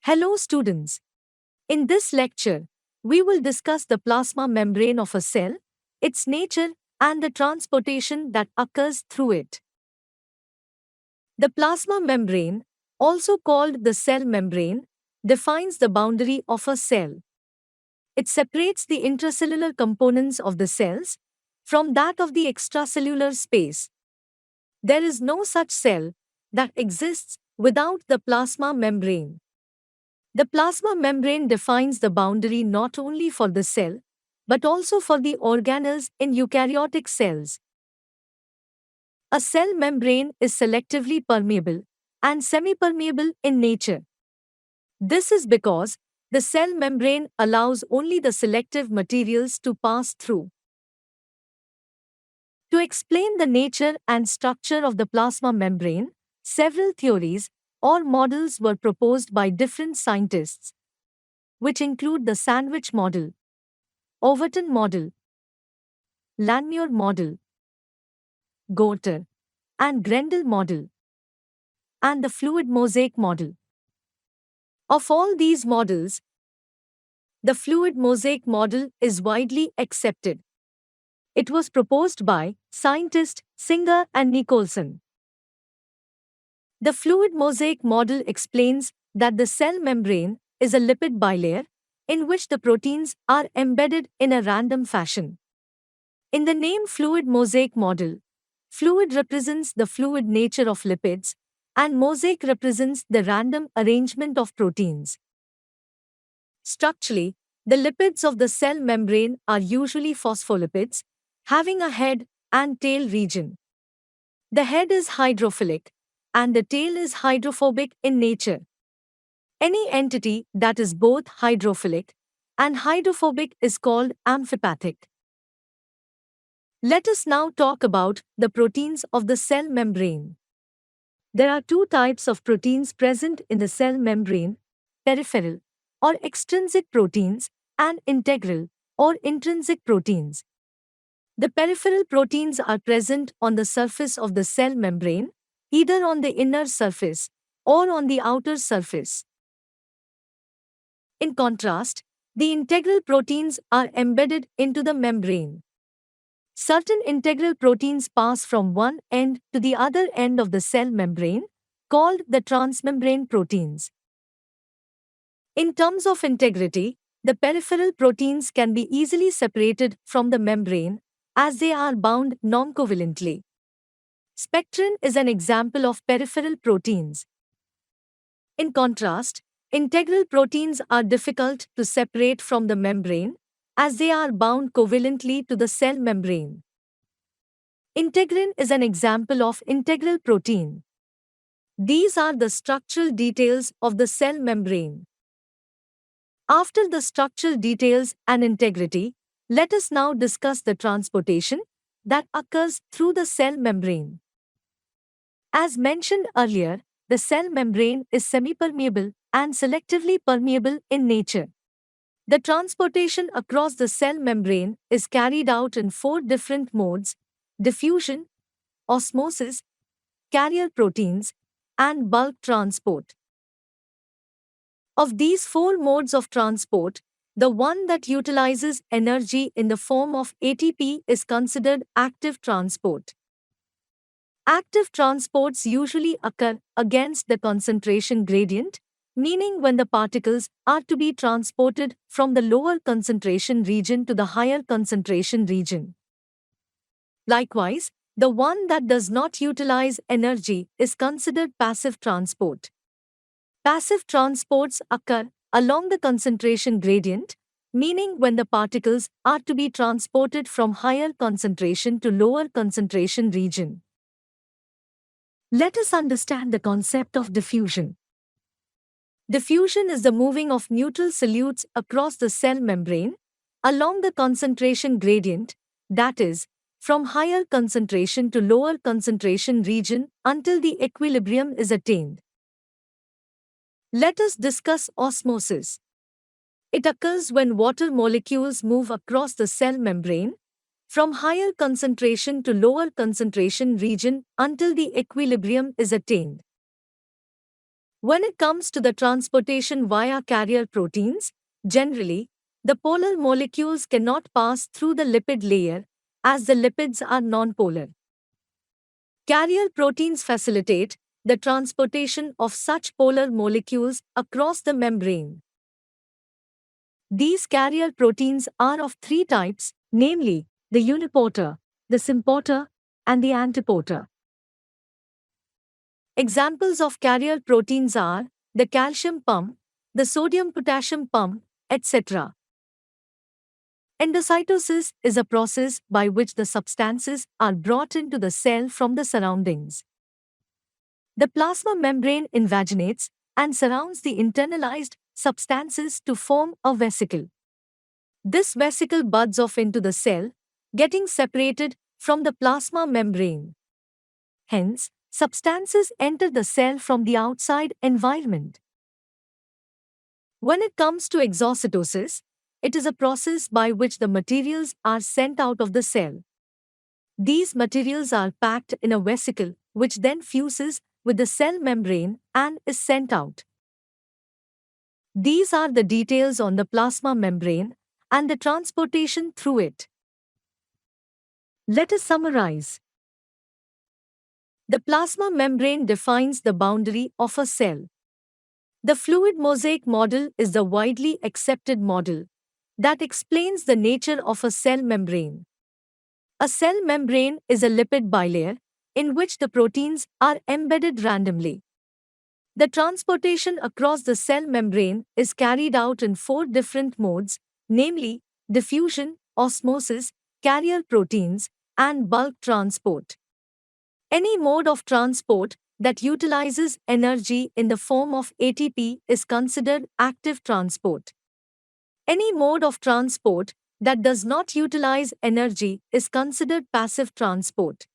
Hello students. In this lecture, we will discuss the plasma membrane of a cell, its nature, and the transportation that occurs through it. The plasma membrane, also called the cell membrane, defines the boundary of a cell. It separates the intracellular components of the cells from that of the extracellular space. There is no such cell that exists without the plasma membrane. The plasma membrane defines the boundary not only for the cell, but also for the organelles in eukaryotic cells. A cell membrane is selectively permeable and semipermeable in nature. This is because the cell membrane allows only the selective materials to pass through. To explain the nature and structure of the plasma membrane, several theories or models were proposed by different scientists, which include the sandwich model, Overton model, Langmuir model, Gorter and Grendel model, and the fluid mosaic model. Of all these models, the fluid mosaic model is widely accepted. It was proposed by scientists Singer and Nicholson. The fluid mosaic model explains that the cell membrane is a lipid bilayer in which the proteins are embedded in a random fashion. In the name fluid mosaic model, fluid represents the fluid nature of lipids, and mosaic represents the random arrangement of proteins. Structurally, the lipids of the cell membrane are usually phospholipids, having a head and tail region. The head is hydrophilic, and the tail is hydrophobic in nature. Any entity that is both hydrophilic and hydrophobic is called amphipathic. Let us now talk about the proteins of the cell membrane. There are two types of proteins present in the cell membrane: peripheral or extrinsic proteins and integral or intrinsic proteins. The peripheral proteins are present on the surface of the cell membrane, either on the inner surface or on the outer surface. In contrast, the integral proteins are embedded into the membrane. Certain integral proteins pass from one end to the other end of the cell membrane, called the transmembrane proteins. In terms of integrity, the peripheral proteins can be easily separated from the membrane as they are bound non-covalently. Spectrin is an example of peripheral proteins. In contrast, integral proteins are difficult to separate from the membrane as they are bound covalently to the cell membrane. Integrin is an example of integral protein. These are the structural details of the cell membrane. After the structural details and integrity, let us now discuss the transportation that occurs through the cell membrane. As mentioned earlier, the cell membrane is semipermeable and selectively permeable in nature. The transportation across the cell membrane is carried out in four different modes: diffusion, osmosis, carrier proteins, and bulk transport. Of these four modes of transport, the one that utilizes energy in the form of ATP is considered active transport. Active transports usually occur against the concentration gradient, meaning when the particles are to be transported from the lower concentration region to the higher concentration region. Likewise, the one that does not utilize energy is considered passive transport. Passive transports occur along the concentration gradient, meaning when the particles are to be transported from higher concentration to lower concentration region. Let us understand the concept of diffusion. Diffusion is the moving of neutral solutes across the cell membrane along the concentration gradient, that is, from higher concentration to lower concentration region until the equilibrium is attained. Let us discuss osmosis. It occurs when water molecules move across the cell membrane from higher concentration to lower concentration region until the equilibrium is attained. When it comes to the transportation via carrier proteins, generally, the polar molecules cannot pass through the lipid layer as the lipids are nonpolar. Carrier proteins facilitate the transportation of such polar molecules across the membrane. These carrier proteins are of three types, namely the unipolar, the sympolar, and the antipolar. Examples of carrier proteins are the calcium pump, the sodium-potassium pump, etc. Endocytosis is a process by which the substances are brought into the cell from the surroundings. The plasma membrane invaginates and surrounds the internalized substances to form a vesicle. This vesicle buds off into the cell, getting separated from the plasma membrane. Hence, substances enter the cell from the outside environment. When it comes to exocytosis, it is a process by which the materials are sent out of the cell. These materials are packed in a vesicle, which then fuses with the cell membrane and is sent out. These are the details on the plasma membrane and the transportation through it. Let us summarize. The plasma membrane defines the boundary of a cell. The fluid mosaic model is the widely accepted model that explains the nature of a cell membrane. A cell membrane is a lipid bilayer in which the proteins are embedded randomly. The transportation across the cell membrane is carried out in four different modes, namely diffusion, osmosis, carrier proteins, and bulk transport. Any mode of transport that utilizes energy in the form of ATP is considered active transport. Any mode of transport that does not utilize energy is considered passive transport.